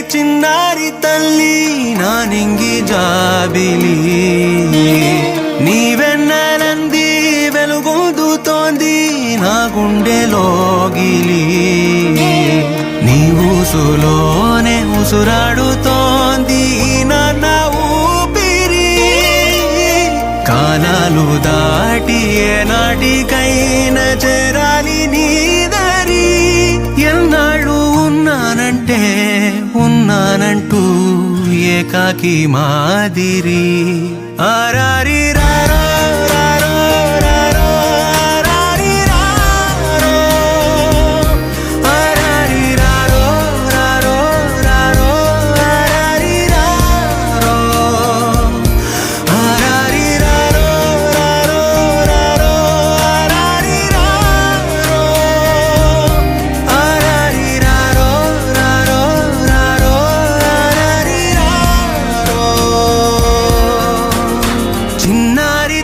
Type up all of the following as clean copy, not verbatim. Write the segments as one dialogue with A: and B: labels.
A: చిన్నారి తల్లి నా నింగి జాబిలి నీవెన్నెలంది వెలుగొందుతోంది నా గుండెలోగిలి నీ ఊసులోనే ఉసురాడుతోంది నా ఊపిరి కాలాలు దాటి ఏనాటికైనా చేరాలి నీ దరి ఎన్నాళ్ళు ఉన్నానంటూ ఏకాకి మాదిరి ఆరారి రారో రారో రారో ఆరారి రారో ఆరారి రారో రారో రారో ఆరారి రారో ఆరారి రారో రారో రారో ఆరారి రారో ఆరారి రారో రారో రారో ఆరారి రారో చిన్నారి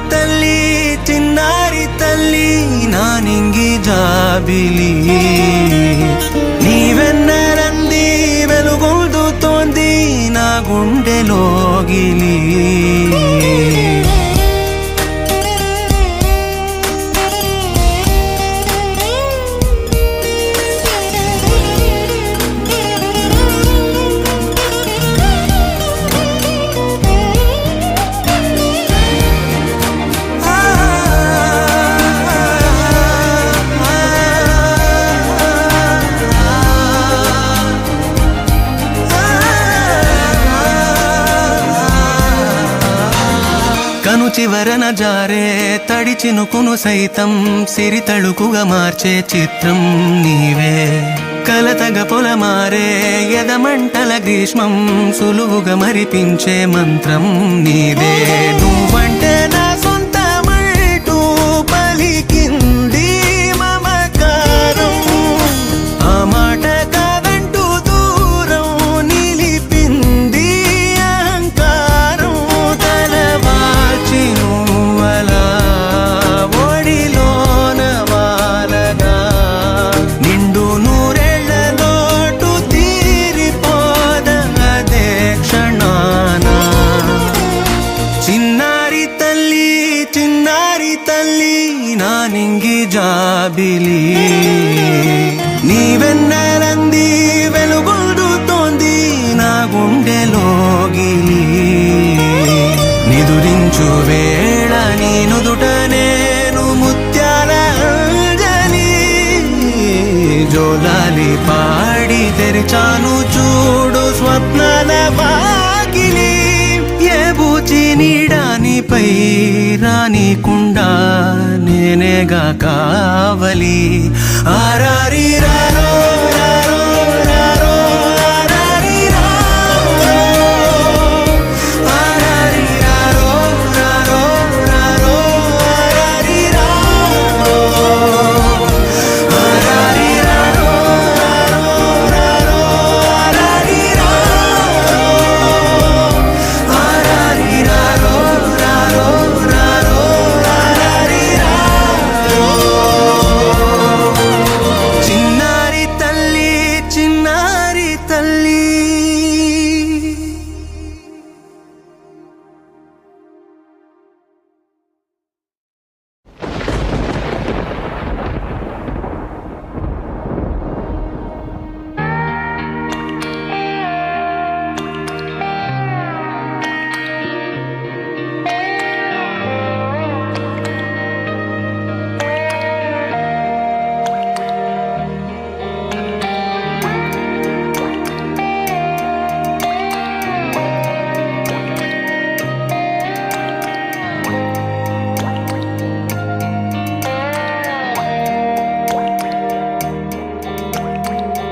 A: తల్లి నా నింగి జాబిలి నీవెన్నెలంది వెలుగొందుతోంది నా గుండెలోగిలి కను చివరన జారే తడి చినుకును సైతం సిరి తళుకుగా మార్చే చిత్రం నీవే కలతగ పొలమారే ఎదమంటల గ్రీష్మం సులువుగా మరిపించే మంత్రం నీదే నువ్వంటే నా సొంతమంటూ పలికింది మమకారం ఆ మాట కాదంటూ దూరం నిలిపింది అహంకారం తలవాచి నువ్వలా ఒడిలోన వాలగా నిండు నూరేళ్ల లోటు తీరిపోదదే క్షణాన చిన్నారి తల్లి నా నింగి జాబిలి నీవెన్నెలంది వెలుగొందుతోంది నా గుండెలోగిలి నిదురించు వేళ నీ నుదుట నేను ముత్యాల అంజలి జోలాలి పాడి తెరిచాను చూడు స్వప్నాల వాకిలి ఏ బూచి నీడానిపై రానికుండా నేనేగా కావలి ఆరారి రారో రారో రారో ఆరారి రారో ఆరారి రారో రారో రారో ఆరారి రారో ఆరారి రారో రారో రారో ఆరారి రారో ఆరారి రారో రారో రారో ఆరారి రారో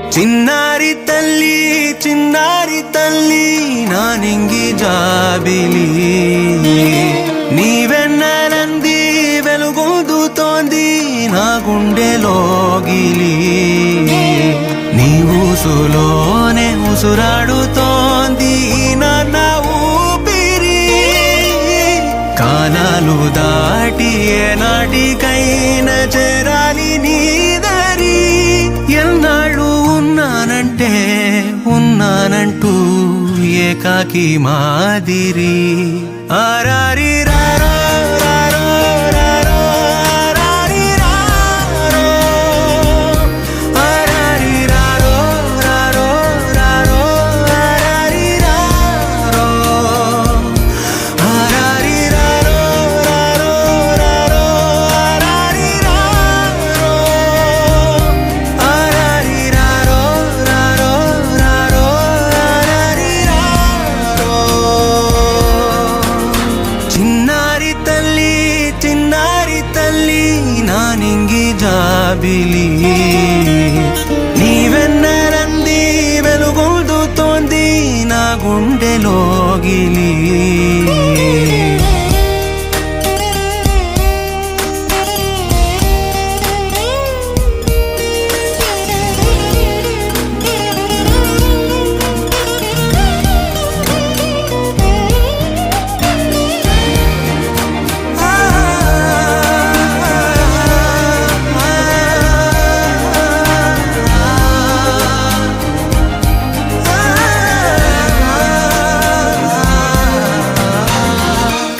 A: చిన్నారి తల్లి చిన్నారి తల్లి నా నింగి జాబిలి నీవెన్నెలంది వెలుగొందుతోంది నా గుండెలోగిలి నీ ఊసులోనే ఉసురాడుతోంది నా ఊపిరి కాలాలు దాటి ఏనాటికైనా చేరాలి నీ దరి ఎన్నాళ్ళు ఉన్నానంటే ఏకాకి మాదిరి ఆరారి రారో రారో రారో ఆరారి రారో ఆరారి రారో రారో రారో ఆరారి రారో ఆరారి రారో రారో రారో ఆరారి రారో ఆరారి రారో రారో రారో ఆరారి రారో చిన్నారి తల్లి నా నింగి జాబిలి నీవెన్నరంది వెలుగొందుతోంది నా గుండెలోగిలి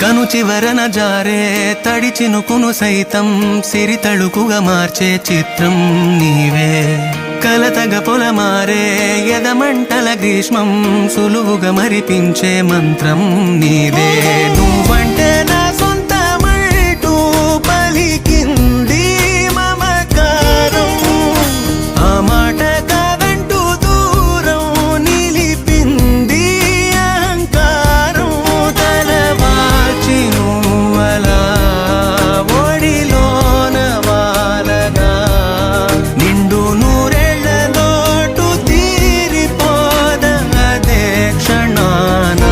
A: కను చివరన జారే తడి చినుకును సైతం సిరి తళుకుగా మార్చే చిత్రం నీవే కలతగ పొలమారే ఎదమంటల గ్రీష్మం సులువుగా మరిపించే మంత్రం నీదే నువ్వంటే నా సొంతమంటూ పలికింది మమకారం ఆ మాట కాదంటూ దూరం నిలిపింది అహంకారం తలవాచి నువ్వలా ఒడిలోన వాలగా నిండు నూరేళ్ల లోటు తీరిపోదదే క్షణాన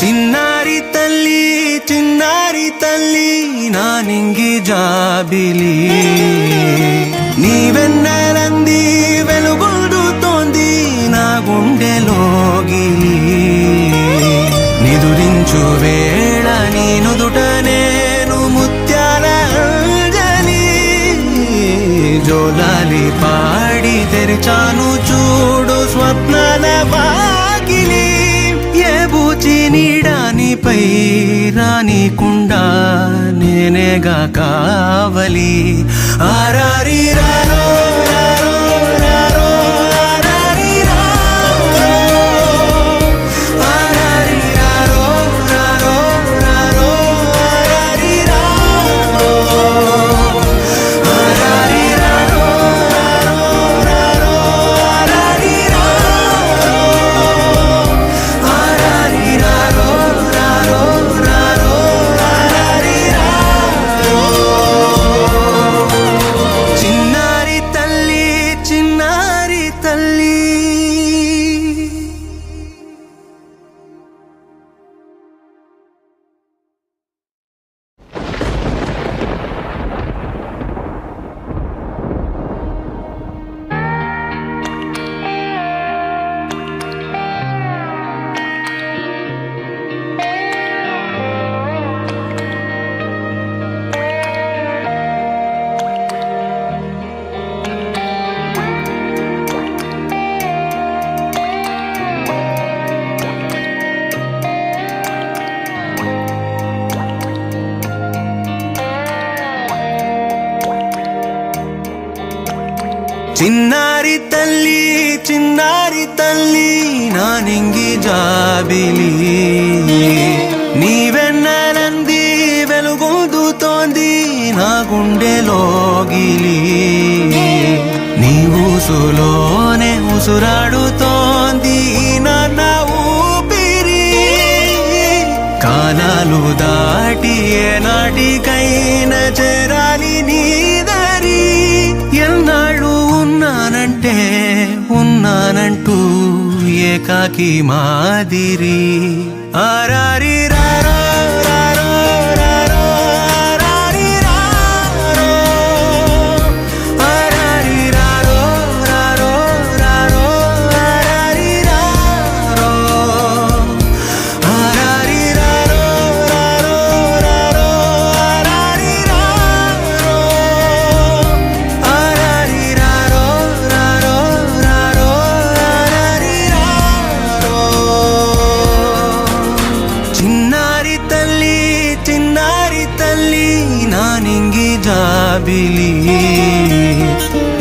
A: చిన్నారి తల్లి నా నింగి జాబిలి నీవెన్నరంది వెలుగొందుతోంది నా గుండెలోగిలి నిదురించు వేళ నీ నుదుట నేను ముత్యాల అంజలి జోలాలి పాడి తెరిచాను చూడు స్వప్నాల వాకిలి ఏ బూచి నీడానిపై రానికుండా నేనేగా కావలి ఆరారి రారో రారో రారో ఆరారి రారో ఆరారి రారో రారో రారో ఆరారి రారో ఆరారి రారో రారో ఆరారి రారో ఆరారి రారో రారో రారో ఆరారి రారో చిన్నారి తల్లి చిన్నారి తల్లి నా నింగి జాబిలి నీవెన్నరంది వెలుగొందుతోంది నా గుండెలోగిలి నీ ఊసులోనే ఉసురాడుతోంది నా ఊపిరి కాలాలు దాటి ఏనాటికైనా చేరాలి నీ దరి ఎన్నాళ్ళు ఉన్నానంటూ ఏకాకి మాదిరి ఆరారి రారో రారో రారో ఆరారి రారో ఆరారి రారో రారో రారో ఆరారి రారో ఆరారి రారో రారో రారో ఆరారి రారో ఆరారి రారో రారో రారో ఆరారి రారో జాబిలి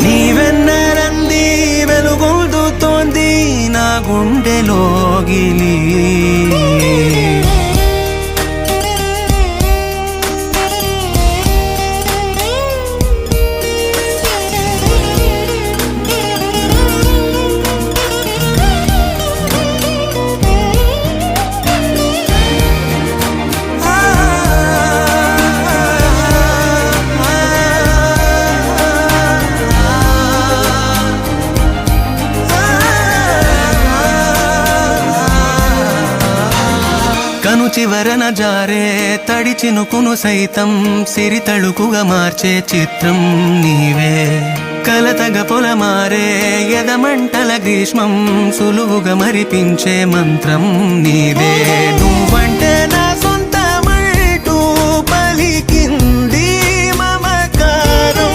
A: నీవెన్నరంది వెలుగొందుతోంది నా గుండెలోగిలి కను చివరన జారే తడి చినుకును సైతం సిరి తళుకుగా మార్చే చిత్రం నీవే కలతగ పొలమారే ఎదమంటల గ్రీష్మం సులువుగా మరిపించే మంత్రం నీదే నువ్వంటే నా సొంతమంటూ పలికింది మమకారం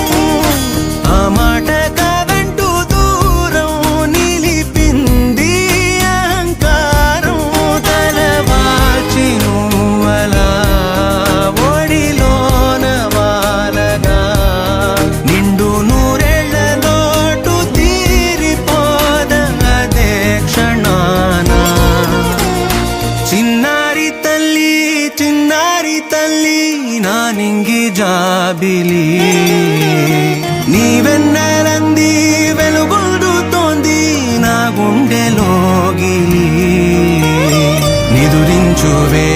A: ఆ మాట కాదంటూ దూరం నిలిపింది అహంకారం తలవాల్చి నువ్వలా ఒడిలోన వాలగా నిండు నూరేళ్ల లోటు తీరిపోదదే క్షణాన చిన్నారి తల్లి నా నింగి జాబిలి నీవెన్నరంది వెలుగొందుతోంది నా గుండెలోగిలి నిదురించువే